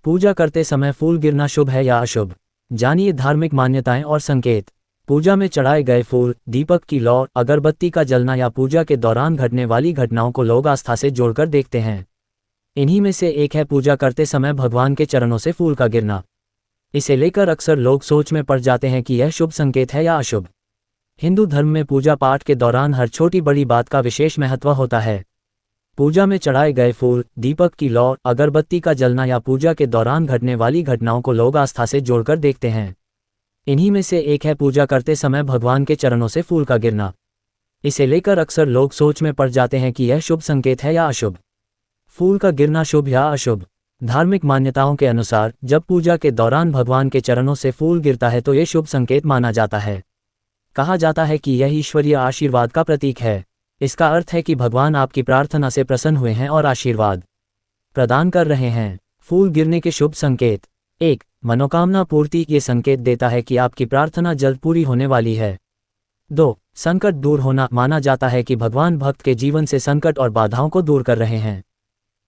पूजा करते समय फूल गिरना शुभ है या अशुभ? जानिए धार्मिक मान्यताएं और संकेत। पूजा में चढ़ाए गए फूल, दीपक की लौ, अगरबत्ती का जलना या पूजा के दौरान घटने वाली घटनाओं को लोग आस्था से जोड़कर देखते हैं। इन्हीं में से एक है पूजा करते समय भगवान के चरणों से फूल का गिरना। इसे लेकर अक्सर लोग सोच में पड़ जाते हैं कि यह शुभ संकेत है या अशुभ। हिंदू धर्म में पूजा पाठ के दौरान हर छोटी बड़ी बात का विशेष महत्व होता है। पूजा में चढ़ाए गए फूल, दीपक की लौ, अगरबत्ती का जलना या पूजा के दौरान घटने वाली घटनाओं को लोग आस्था से जोड़कर देखते हैं। इन्हीं में से एक है पूजा करते समय भगवान के चरणों से फूल का गिरना। इसे लेकर अक्सर लोग सोच में पड़ जाते हैं कि यह शुभ संकेत है या अशुभ। फूल का गिरना शुभ या अशुभ? धार्मिक मान्यताओं के अनुसार जब पूजा के दौरान भगवान के चरणों से फूल गिरता है तो यह शुभ संकेत माना जाता है। कहा जाता है कि यह ईश्वरीय आशीर्वाद का प्रतीक है। इसका अर्थ है कि भगवान आपकी प्रार्थना से प्रसन्न हुए हैं और आशीर्वाद प्रदान कर रहे हैं। फूल गिरने के शुभ संकेत। 1. मनोकामना पूर्ति। ये संकेत देता है कि आपकी प्रार्थना जल्द पूरी होने वाली है। 2. संकट दूर होना। माना जाता है कि भगवान भक्त के जीवन से संकट और बाधाओं को दूर कर रहे हैं।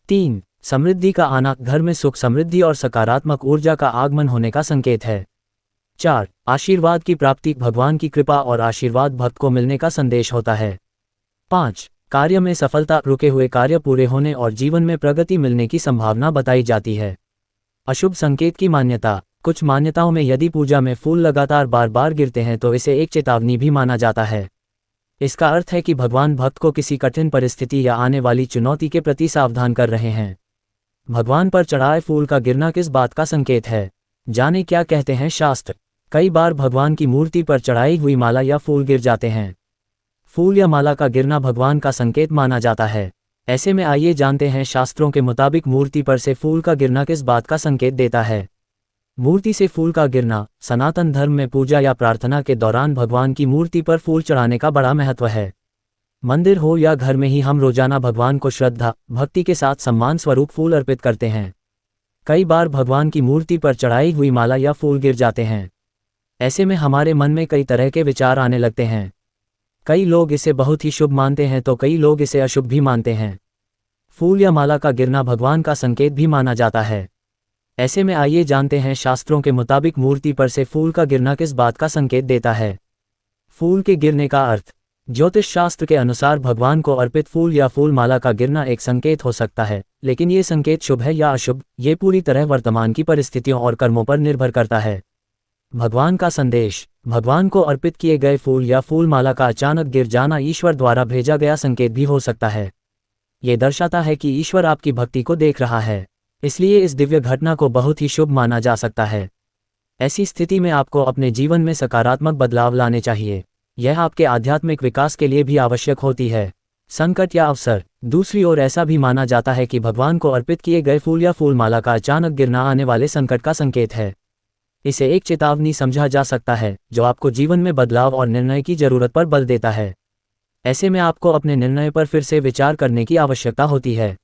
3. समृद्धि का आना। घर में सुख, समृद्धि और सकारात्मक ऊर्जा का आगमन होने का संकेत है। 4. आशीर्वाद की प्राप्ति। भगवान की कृपा और आशीर्वाद भक्त को मिलने का संदेश होता है। 5. कार्य में सफलता। रुके हुए कार्य पूरे होने और जीवन में प्रगति मिलने की संभावना बताई जाती है। अशुभ संकेत की मान्यता। कुछ मान्यताओं में यदि पूजा में फूल लगातार बार बार गिरते हैं तो इसे एक चेतावनी भी माना जाता है। इसका अर्थ है कि भगवान भक्त को किसी कठिन परिस्थिति या आने वाली चुनौती के प्रति सावधान कर रहे हैं। भगवान पर चढ़ाए फूल का गिरना किस बात का संकेत है? जाने क्या कहते हैं शास्त्र। कई बार भगवान की मूर्ति पर चढ़ाई हुई माला या फूल गिर जाते हैं। फूल या माला का गिरना भगवान का संकेत माना जाता है। ऐसे में आइए जानते हैं शास्त्रों के मुताबिक मूर्ति पर से फूल का गिरना किस बात का संकेत देता है। मूर्ति से फूल का गिरना। सनातन धर्म में पूजा या प्रार्थना के दौरान भगवान की मूर्ति पर फूल चढ़ाने का बड़ा महत्व है। मंदिर हो या घर में ही हम रोजाना भगवान को श्रद्धा, भक्ति के साथ सम्मान स्वरूप फूल अर्पित करते हैं। कई बार भगवान की मूर्ति पर चढ़ाई हुई माला या फूल गिर जाते हैं। ऐसे में हमारे मन में कई तरह के विचार आने लगते हैं। कई लोग इसे बहुत ही शुभ मानते हैं तो कई लोग इसे अशुभ भी मानते हैं। फूल या माला का गिरना भगवान का संकेत भी माना जाता है। ऐसे में आइए जानते हैं शास्त्रों के मुताबिक मूर्ति पर से फूल का गिरना किस बात का संकेत देता है। फूल के गिरने का अर्थ। ज्योतिष शास्त्र के अनुसार भगवान को अर्पित फूल या फूल माला का गिरना एक संकेत हो सकता है, लेकिन ये संकेत शुभ है या अशुभ, ये पूरी तरह वर्तमान की परिस्थितियों और कर्मों पर निर्भर करता है। भगवान का संदेश। भगवान को अर्पित किए गए फूल या फूल माला का अचानक गिर जाना ईश्वर द्वारा भेजा गया संकेत भी हो सकता है। ये दर्शाता है कि ईश्वर आपकी भक्ति को देख रहा है, इसलिए इस दिव्य घटना को बहुत ही शुभ माना जा सकता है। ऐसी स्थिति में आपको अपने जीवन में सकारात्मक बदलाव लाने चाहिए। यह आपके आध्यात्मिक विकास के लिए भी आवश्यक होती है। संकट या अवसर। दूसरी ओर ऐसा भी माना जाता है कि भगवान को अर्पित किए गए फूल या फूल माला का अचानक गिरना आने वाले संकट का संकेत है। इसे एक चेतावनी समझा जा सकता है जो आपको जीवन में बदलाव और निर्णय की जरूरत पर बल देता है। ऐसे में आपको अपने निर्णय पर फिर से विचार करने की आवश्यकता होती है।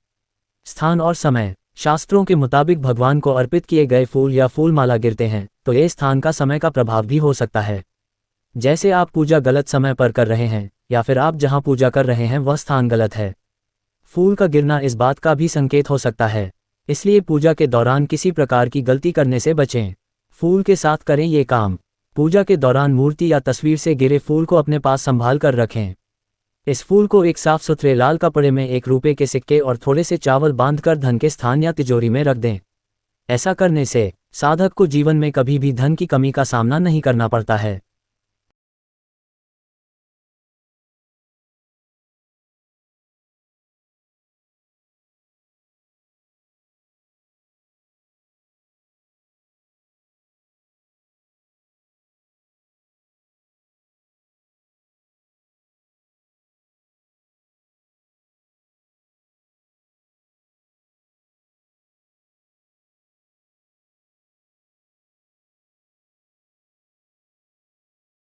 स्थान और समय। शास्त्रों के मुताबिक भगवान को अर्पित किए गए फूल या फूल माला गिरते हैं तो यह स्थान का समय का प्रभाव भी हो सकता है। जैसे आप पूजा गलत समय पर कर रहे हैं या फिर आप जहां पूजा कर रहे हैं वह स्थान गलत है। फूल का गिरना इस बात का भी संकेत हो सकता है, इसलिए पूजा के दौरान किसी प्रकार की गलती करने से बचें। फूल के साथ करें ये काम। पूजा के दौरान मूर्ति या तस्वीर से गिरे फूल को अपने पास संभाल कर रखें। इस फूल को एक साफ सुथरे लाल कपड़े में 1 रुपये के सिक्के और थोड़े से चावल बांधकर धन के स्थान या तिजोरी में रख दें। ऐसा करने से साधक को जीवन में कभी भी धन की कमी का सामना नहीं करना पड़ता है।